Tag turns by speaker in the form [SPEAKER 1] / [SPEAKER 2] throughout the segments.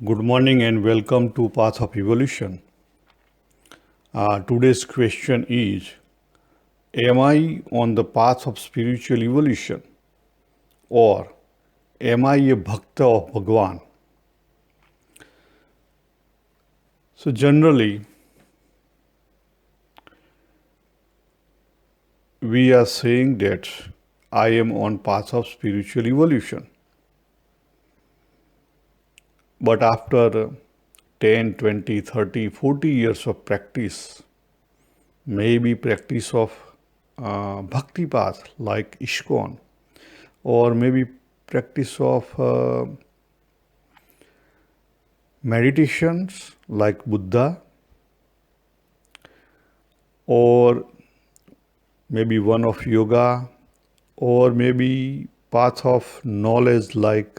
[SPEAKER 1] Good morning and welcome to Path of Evolution. Today's question is, am I on the path of spiritual evolution or am I a Bhakta of Bhagwan? So generally, we are saying that I am on path of spiritual evolution. But after 10, 20, 30, 40 years of practice, maybe practice of bhakti path like ISKCON, or maybe practice of meditations like Buddha, or maybe one of yoga, or maybe path of knowledge like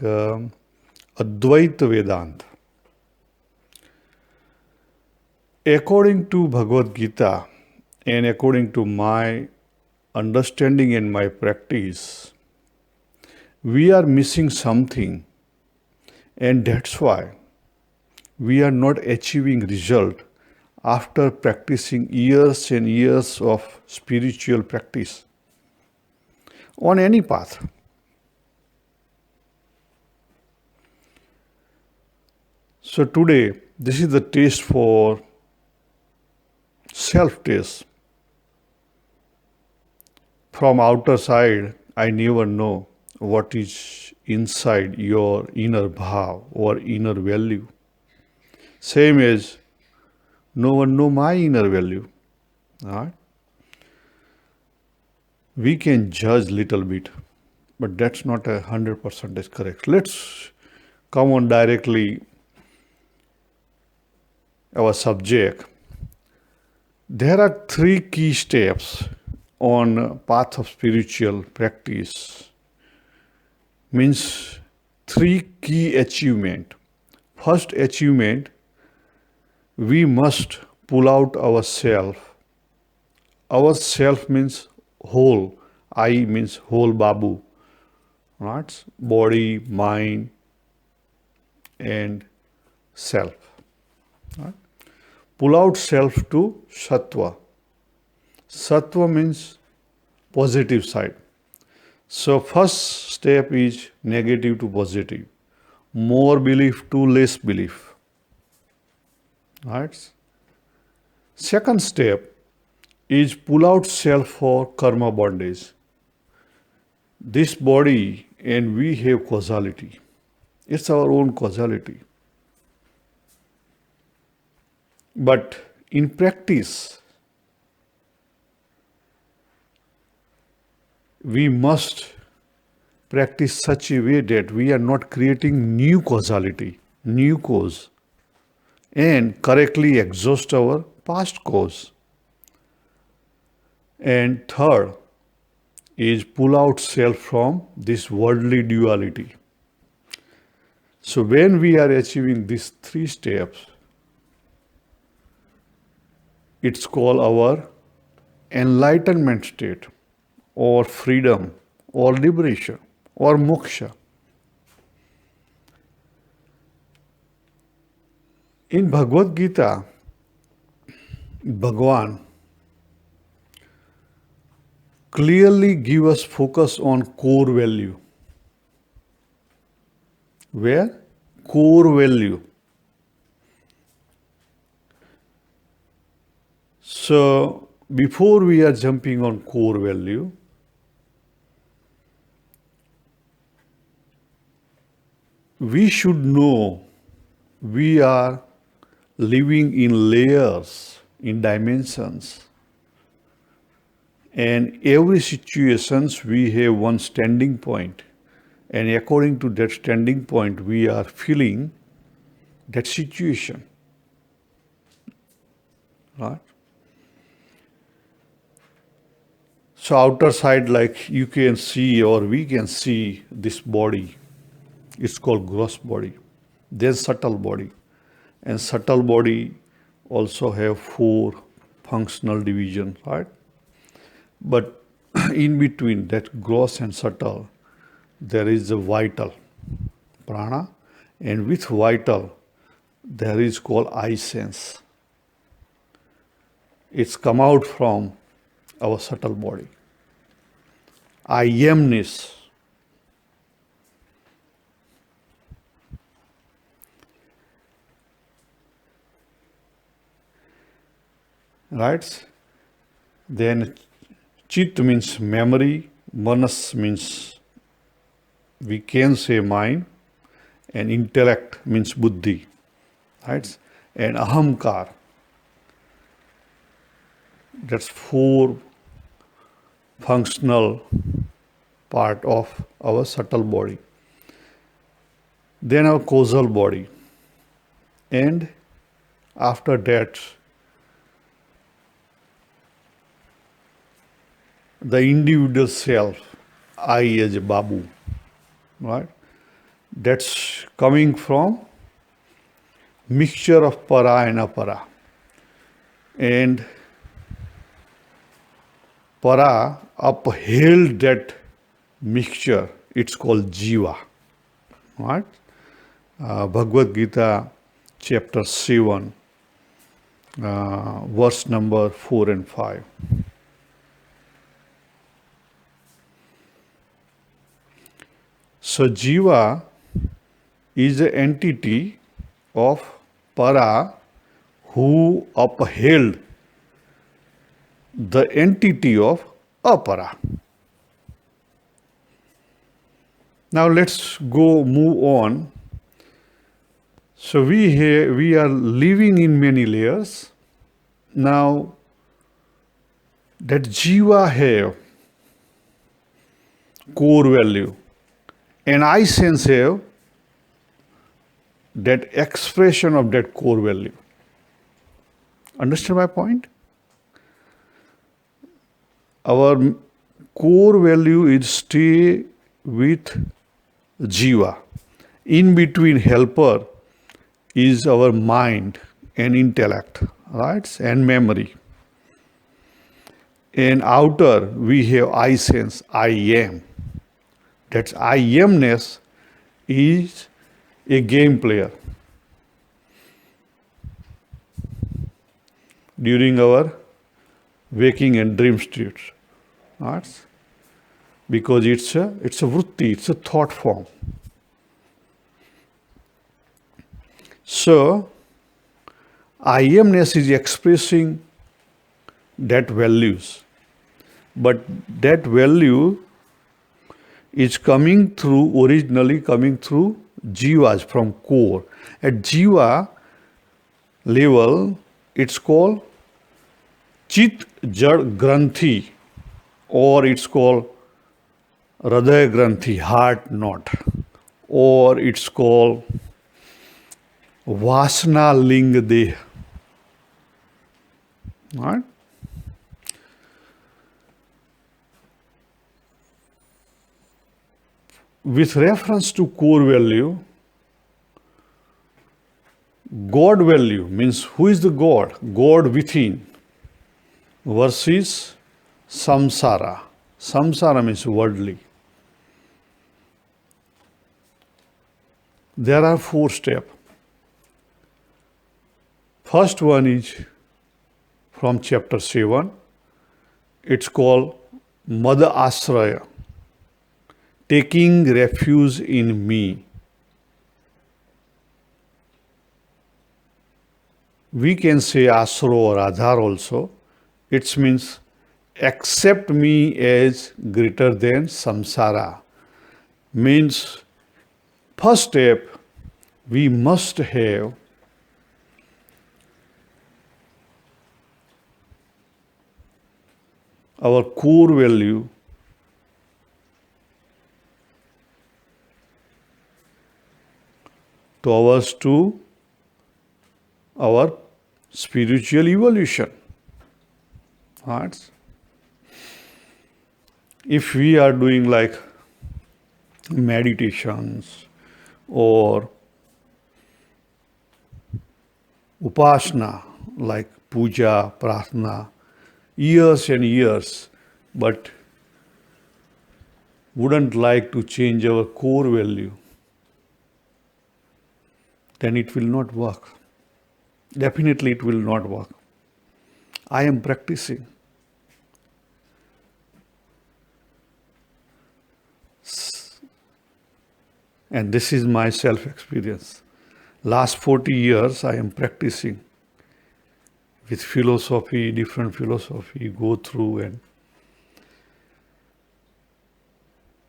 [SPEAKER 1] Advaita Vedanta. According to Bhagavad Gita and according to my understanding and my practice, we are missing something, and that's why we are not achieving result after practicing years and years of spiritual practice on any path. So today, this is the taste for self-taste. From outer side, I never know what is inside your inner bhav or inner value. Same as no one know my inner value. Right? We can judge little bit, but that's not 100% is correct. Let's come on directly our subject. There are three key steps on path of spiritual practice. Means three key achievement. First achievement, we must pull out ourself. Our self means whole. I means whole Babu. Right? Body, mind, and self. Right? Pull out self to Sattva. Sattva means positive side. So first step is negative to positive. More belief to less belief. Right? Second step is pull out self for karma bondage. This body and we have causality. It's our own causality. But in practice, we must practice such a way that we are not creating new causality, new cause, and correctly exhaust our past cause. And third is pull out self from this worldly duality. So when we are achieving these three steps, it's called our enlightenment state, or freedom, or liberation, or moksha. In Bhagavad Gita, Bhagwan clearly give us focus on core value. Where? Core value. So before we are jumping on core value, we should know we are living in layers, in dimensions. And every situations we have one standing point. And according to that standing point, we are feeling that situation. Right? So outer side, like you can see or we can see this body. It's called gross body. There's subtle body. And subtle body also have 4 functional divisions, right? But in between that gross and subtle, there is a vital, prana, and with vital, there is called I sense. It's come out from our subtle body. I amness. Right? Then chit means memory, manas means we can say mind, and intellect means buddhi. Right? And ahamkar. That's four functional part of our subtle body. Then our causal body. And after that, the individual self, I as a Babu, right? That's coming from mixture of para and apara. And para upheld that mixture, it's called jiva, right? Bhagavad Gita, chapter 7, verse number 4 and 5. So jiva is an entity of para who upheld the entity of apara. Now let's move on. So we are living in many layers. Now that jiva have core value, and I sense have that expression of that core value. Understand my point? Our core value is stay with jiva. In between helper is our mind and intellect, right? And memory. And outer we have I sense, I am. That I amness is a game player. During our waking and dream states, right? Because it's a vritti, it's a thought form. So, I amness is expressing that values, but that value is originally coming through jivas from core. At jiva level, it's called chit jad granthi, or it's called hridaya granthi, heart knot, or it's called vasana ling deh. Right? With reference to core value, God value means who is the God? God within versus samsara. Samsara means worldly. There are 4 steps. First one is from chapter 7. It's called Mada Asraya, taking refuge in me. We can say asro or adhar also. It means accept me as greater than samsara. Means first step, we must have our core value towards to our spiritual evolution. Right? If we are doing like meditations or upasana, like puja, prarthana, years and years, but wouldn't like to change our core value, then it will not work. Definitely it will not work. I am practicing. And this is my self-experience. Last 40 years I am practicing with philosophy, different philosophy, go through.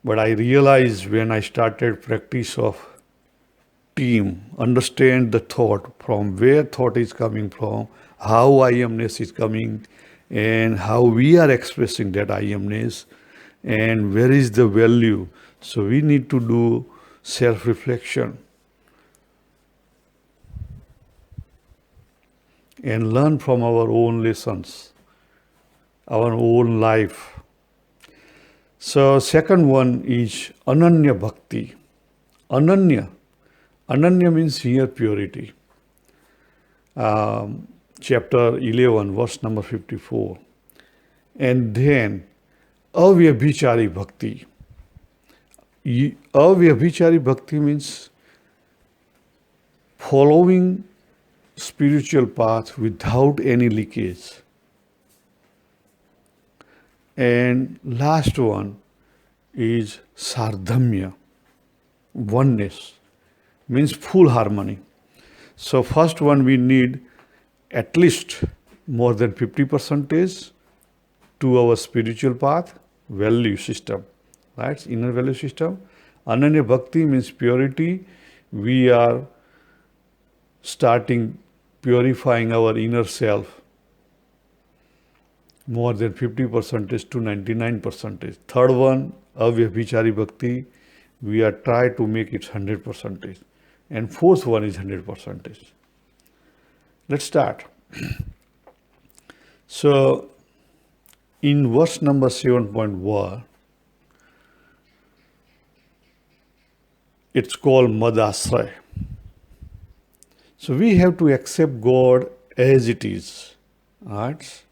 [SPEAKER 1] But I realized when I started practice of team, understand the thought, from where thought is coming from, how I amness is coming, and how we are expressing that I amness, and where is the value. So we need to do self-reflection and learn from our own lessons, our own life. So second one is Ananya Bhakti. Ananya. Ananya means here purity. Chapter 11, verse number 54. And then Avyabhichari Bhakti. Avyabhichari Bhakti means following spiritual path without any leakage. And last one is Sardhamya, oneness, means full harmony. So first one we need at least more than 50% to our spiritual path, value system, right? Inner value system. Ananya Bhakti means purity. We are starting purifying our inner self more than 50% to 99%. Third one, Avyabhichari Bhakti, we are trying to make it 100%. And fourth one is 100%. Let's start. So, in verse number 7.1, it's called Madasray. So we have to accept God as it is, right?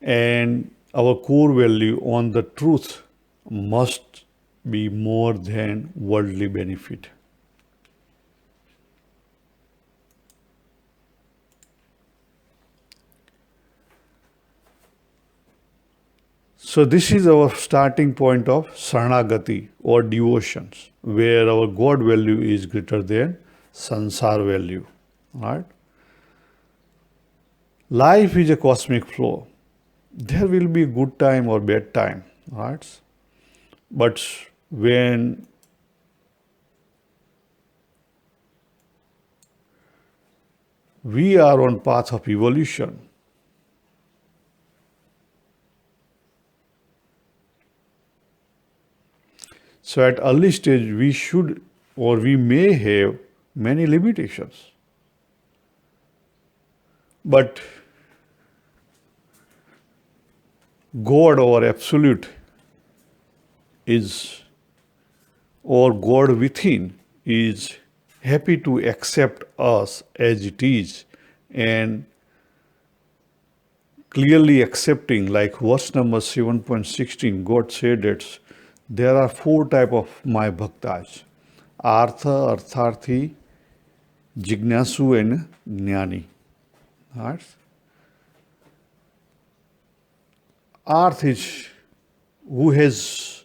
[SPEAKER 1] And our core value on the truth must be more than worldly benefit. So this is our starting point of Saranagati or devotions, where our God value is greater than Sansar value, right? Life is a cosmic flow. There will be good time or bad time, right? But when we are on path of evolution, so at early stage we should or we may have many limitations. But God or Absolute is, or God within is happy to accept us as it is and clearly accepting, like verse number 7.16, God said that there are four type of my bhaktas: Artha, Artharthi, Jignasu and Jnani. Right? Arth is who has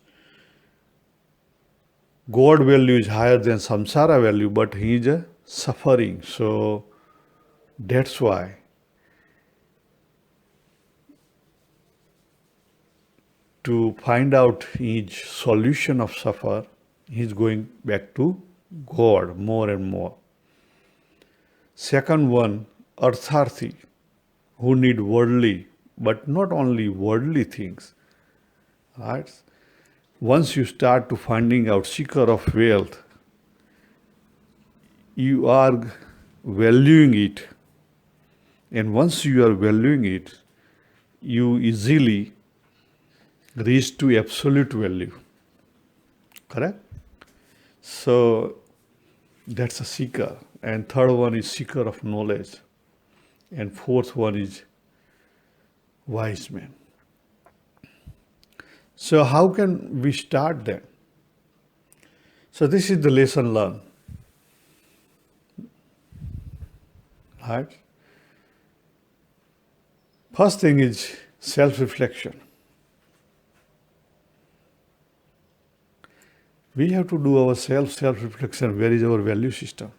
[SPEAKER 1] God value is higher than samsara value, but he is suffering. So that's why to find out his solution of suffer, he's going back to God more and more. Second one, Artharthi, who need worldly, but not only worldly things. Right? Once you start to finding out seeker of wealth, you are valuing it. And once you are valuing it, you easily reach to absolute value. Correct? So that's a seeker. And third one is seeker of knowledge. And fourth one is wise man. So how can we start then? So this is the lesson learned. Right? First thing is self-reflection. We have to do our self-reflection. Where is our value system?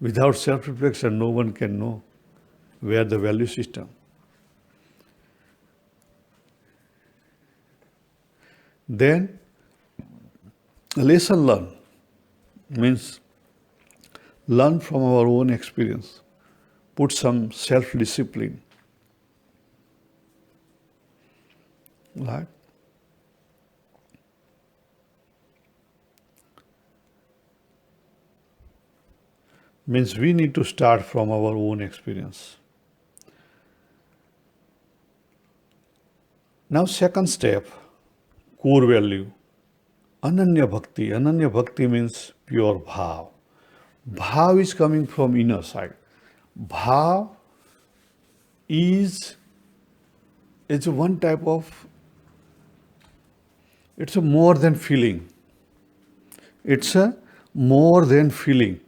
[SPEAKER 1] Without self-reflection, no one can know where the value system. Then, lesson learned means learn from our own experience. Put some self-discipline. Right? Means we need to start from our own experience. Now, second step, core value. Ananya Bhakti. Ananya Bhakti means pure bhav. Bhav is coming from inner side. Bhav is one type of, it's a more than feeling. It's a more than feeling.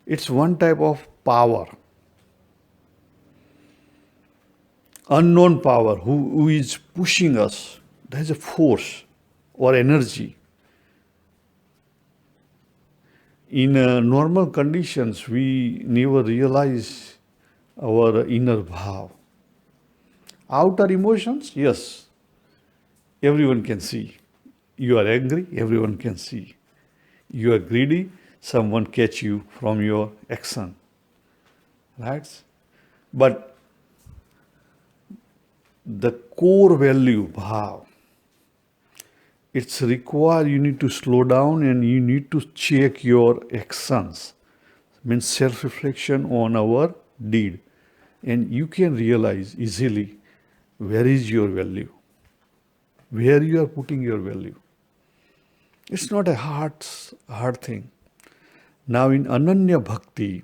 [SPEAKER 1] It's one type of power. Unknown power who is pushing us. There's a force or energy. In normal conditions, we never realize our inner bhav. Outer emotions, yes, everyone can see. You are angry, everyone can see. You are greedy, someone catch you from your action. Right? But the core value, bhav, it's required, you need to slow down and you need to check your actions. Means self-reflection on our deed. And you can realize easily where is your value, where you are putting your value. It's not a hard thing. Now in Ananya Bhakti,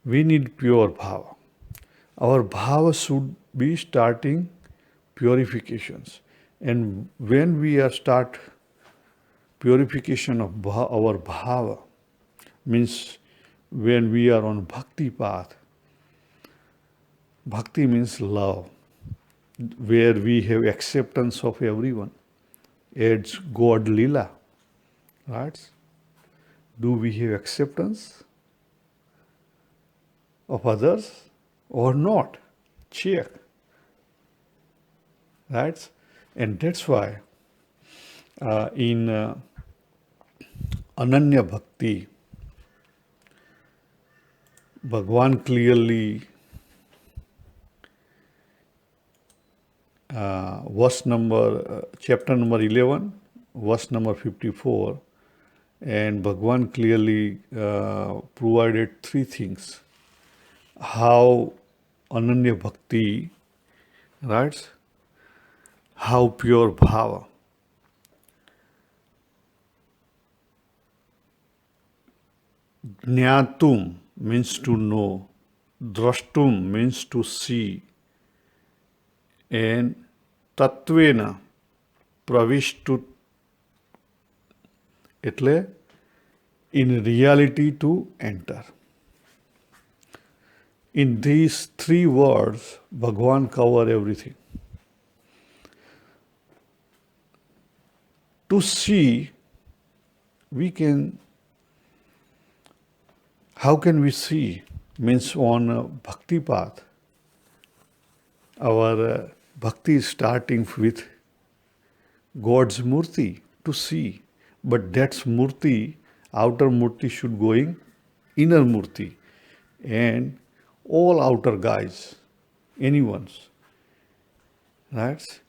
[SPEAKER 1] we need pure bhava. Our bhava should be starting purifications. And when we are start purification of our bhava, means when we are on bhakti path, bhakti means love, where we have acceptance of everyone. It's God Lila. Right? Do we have acceptance of others or not? Check. Right? And that's why in Ananya Bhakti, Bhagwan clearly chapter number 11, verse number 54, and Bhagwan clearly provided three things. How Ananya Bhakti, right? How pure bhava. Jnatum means to know. Drashtum means to see. And Tatvena pravishtu એટલે in reality to enter. In these three words, Bhagwan cover everything. To see, how can we see? Means on bhakti path, our bhakti is starting with God's murti to see. But that's murti, outer murti should going inner murti. And all outer guys, anyone's, right?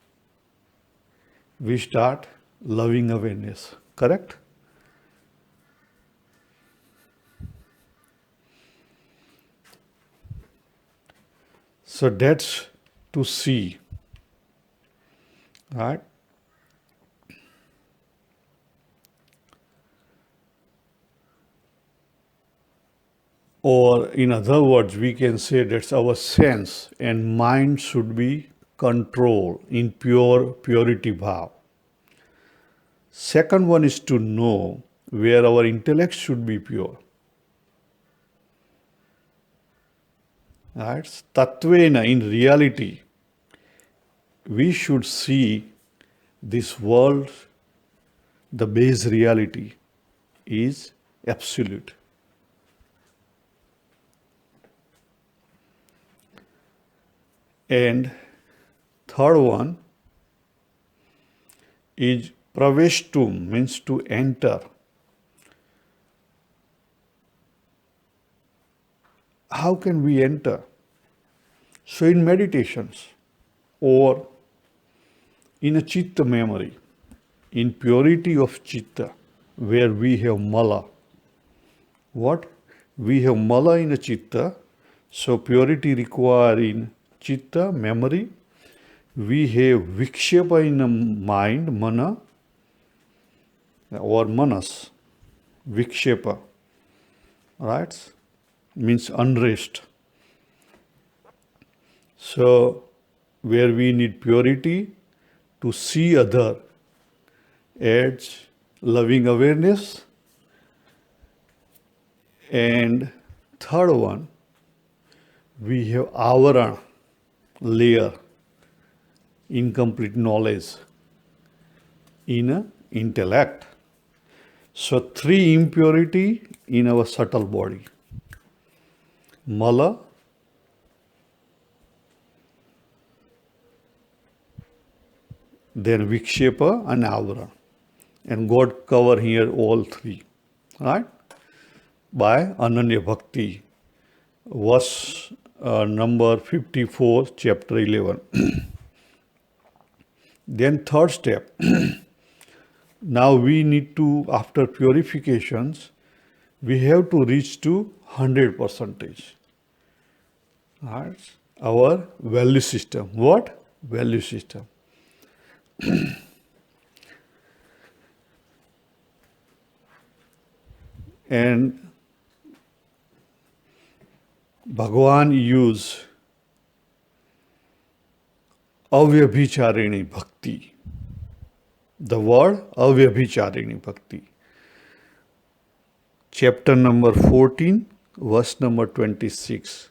[SPEAKER 1] We start loving awareness, correct? So that's to see, right? Or in other words, we can say that's our sense and mind should be controlled in purity bhav. Second one is to know where our intellect should be pure. Right? Tatvena, in reality, we should see this world, the base reality is absolute. And third one is praveshtum, means to enter. How can we enter? So in meditations or in a chitta memory, in purity of chitta, where we have mala. What? We have mala in a chitta, so purity required in chitta, memory. We have vikshepa in a mind, mana, or manas, vikshepa, right? Means unrest. So, where we need purity to see other adds loving awareness. And third one, we have avarana, layer, incomplete knowledge in a intellect. So three impurity in our subtle body. Mala, then vikshepa and avarana. And God cover here all three, right? By Ananya Bhakti, verse number 54, chapter 11. Then third step, now we need to, after purifications, we have to reach to 100%. Right? Our value system. What? Value system. And Bhagavan used avyabhicharini bhakti. The word avyabhicharini bhakti. Chapter number 14, verse number 26.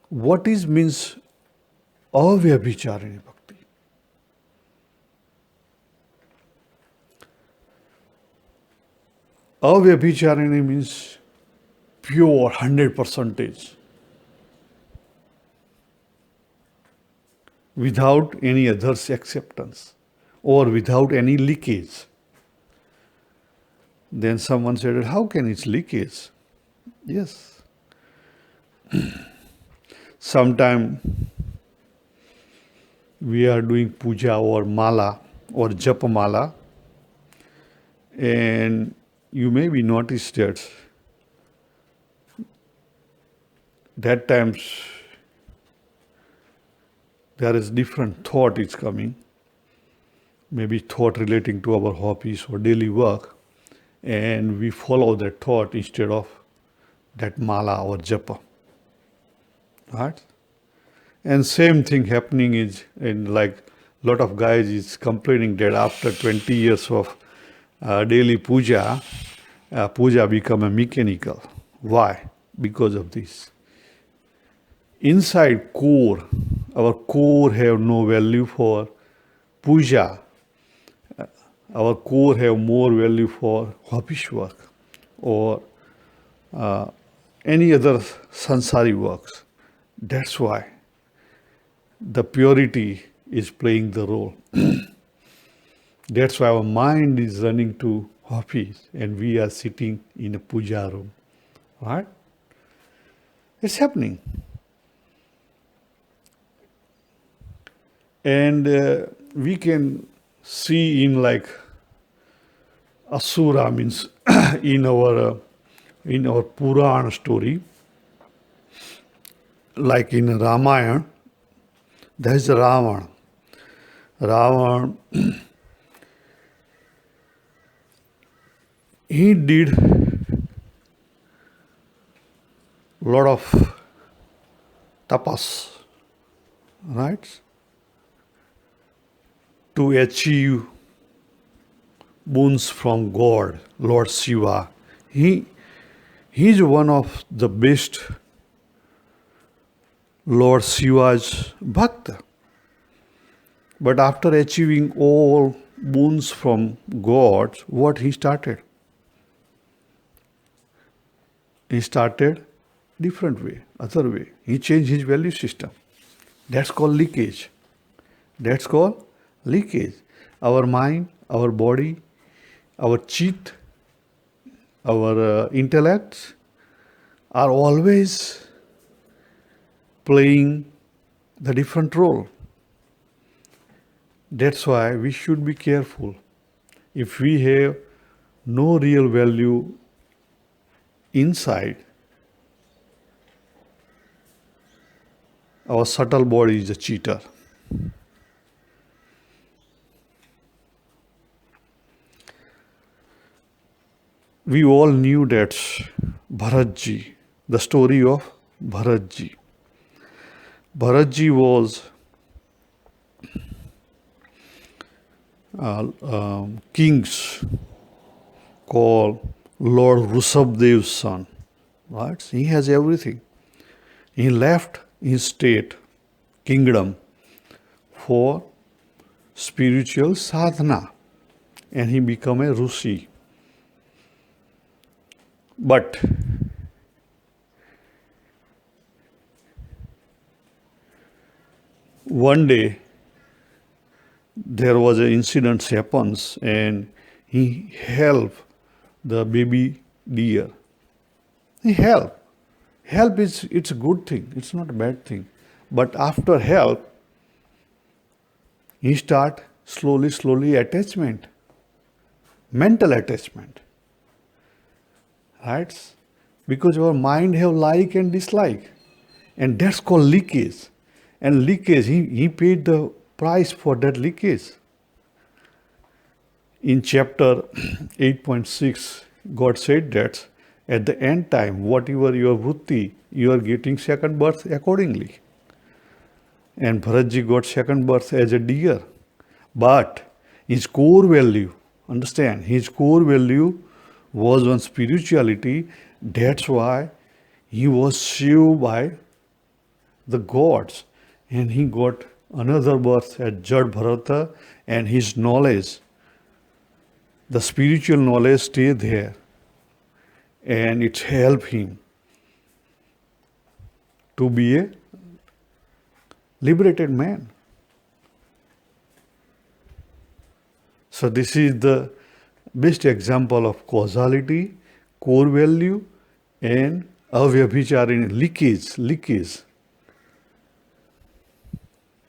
[SPEAKER 1] What is means avyabhicharini bhakti? Avyabhicharini means pure 100%, without any other's acceptance or without any leakage. Then someone said, how can it leakage? Yes. Sometime we are doing puja or mala or japa mala, and you may be noticed that times there is different thought is coming, maybe thought relating to our hobbies or daily work, and we follow that thought instead of that mala or japa. Right? And same thing happening is in like lot of guys is complaining that after 20 years of daily puja, puja become a mechanical. Why? Because of this. Inside core, our core have no value for puja. Our core have more value for hobbish work or any other sansari works. That's why the purity is playing the role. That's why our mind is running to hobbies and we are sitting in a puja room. Right? It's happening. And we can see in like Asura means in our Puran story, like in Ramayana, there is Ravan. Ravan, he did a lot of tapas, right? To achieve boons from God, Lord Shiva. He He is one of the best Lord Shiva's Bhakta. But after achieving all boons from God, what he started? He started different way, other way. He changed his value system. That's called leakage. That's called leakage. Our mind, our body, our chit, our intellects are always playing the different role. That's why we should be careful. If we have no real value inside, our subtle body is a cheater. We all knew that Bharatji, the story of Bharatji. Bharatji was kings called Lord Rushabdev's son. Right? He has everything. He left his state, kingdom, for spiritual sadhana, and he became a Rishi. But one day there was an incident happens and he helped the baby deer. He helped. Help is it's a good thing. It's not a bad thing. But after help, he start slowly attachment, mental attachment. Right? Because our mind have like and dislike. And that's called leakage. And leakage, he paid the price for that leakage. In chapter 8.6, God said that at the end time, whatever your vritti, you are getting second birth accordingly. And Bharatji got second birth as a deer. But his core value, understand, his core value was on spirituality. That's why he was saved by the gods. And he got another birth at Jad Bharata, and his knowledge, the spiritual knowledge stayed there. And it helped him to be a liberated man. So this is the best example of causality, core value, and avyabhicharini, leakage.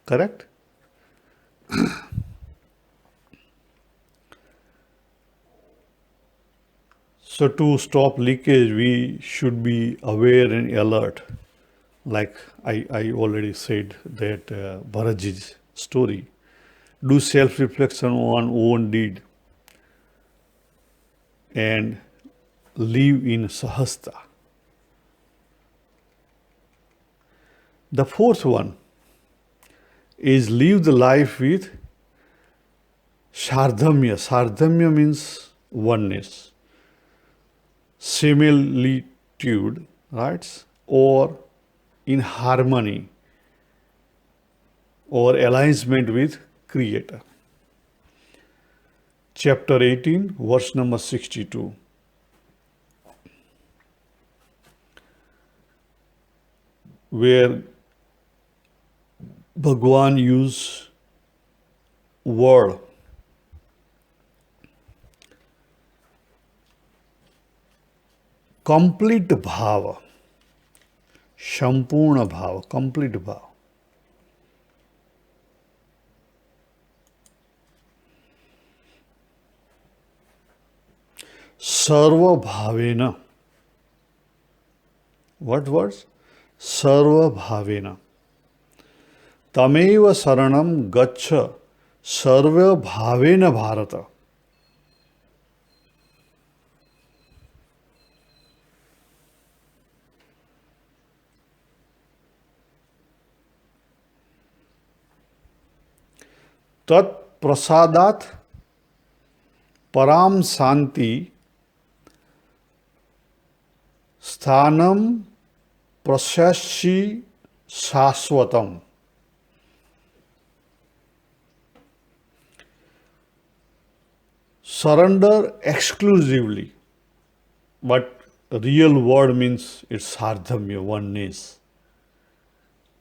[SPEAKER 1] Correct? So to stop leakage, we should be aware and alert. Like I already said that Bharatji's story. Do self-reflection on own deed and live in sahasta. The fourth one is live the life with shardhamya. Shardhamya means oneness, similitude, right? Or in harmony or alignment with Creator. Chapter 18, verse number 62. Where Bhagwan used word complete bhava, sampurna bhava, complete bhava. Sarva bhavena. What words? Sarva bhavena. Tameva saranam gaccha sarva bhavena bharata. Tat prasadat param santi sthanam prasyashi shaswatam. Surrender exclusively, but real word means it's sardhamya, oneness.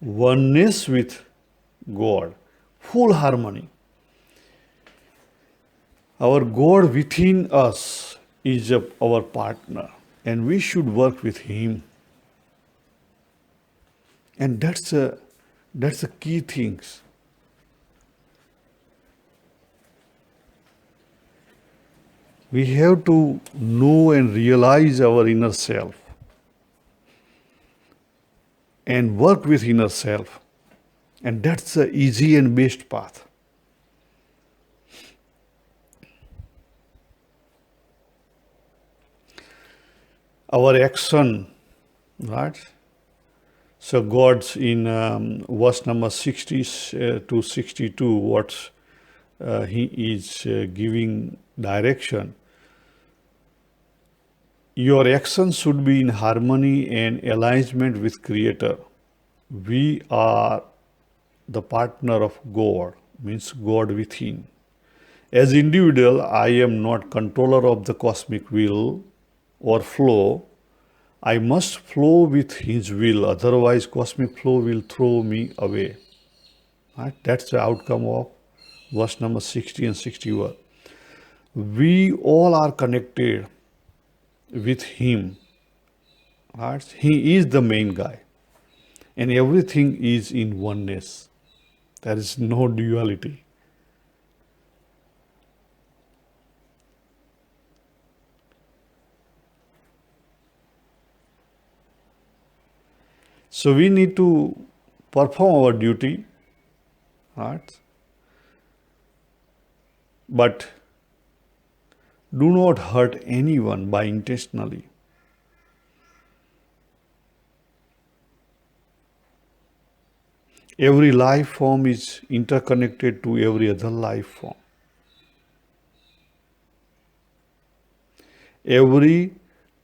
[SPEAKER 1] Oneness with God, full harmony. Our God within us is our partner, and we should work with Him. And that's the key things. We have to know and realize our inner self and work with inner self. And that's the easy and best path. Our action, right? So God's in verse number 60 to 62, what He is giving direction. Your actions should be in harmony and alignment with Creator. We are the partner of God, means God within. As individual, I am not controller of the cosmic will or flow. I must flow with His will, otherwise cosmic flow will throw me away. Right? That's the outcome of verse number 60 and 61. We all are connected with Him. Right? He is the main guy. And everything is in oneness. There is no duality. So we need to perform our duty, right? But do not hurt anyone by intentionally. Every life form is interconnected to every other life form. Every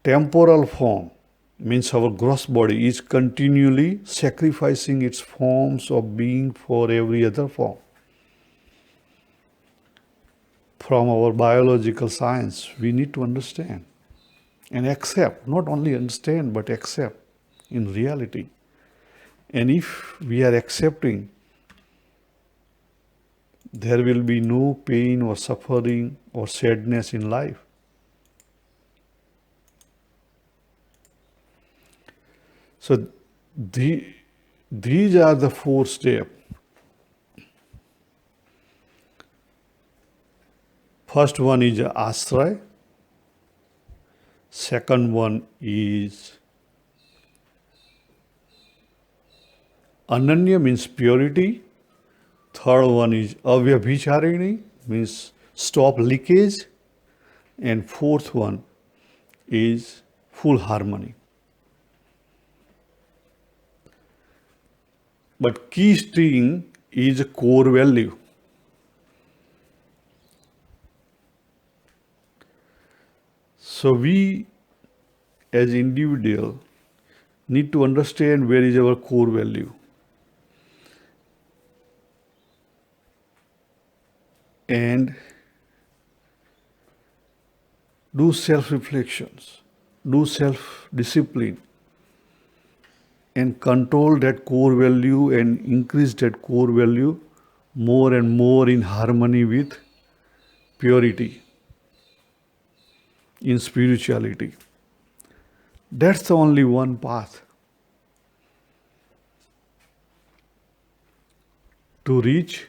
[SPEAKER 1] temporal form, means our gross body, is continually sacrificing its forms of being for every other form. From our biological science, we need to understand and accept, not only understand, but accept in reality. And if we are accepting, there will be no pain or suffering or sadness in life. So these are the 4 steps. First one is ashray. Second one is ananya, means purity. Third one is avyabhicharini, means stop leakage. And fourth one is full harmony. But key thing is a core value. So we as individual need to understand where is our core value. And do self-reflections, do self-discipline, and control that core value and increase that core value more and more in harmony with purity, in spirituality. That's the only one path to reach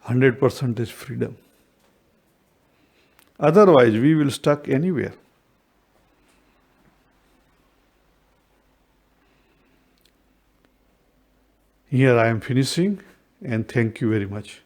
[SPEAKER 1] 100% freedom. Otherwise, we will stuck anywhere. Here I am finishing, and thank you very much.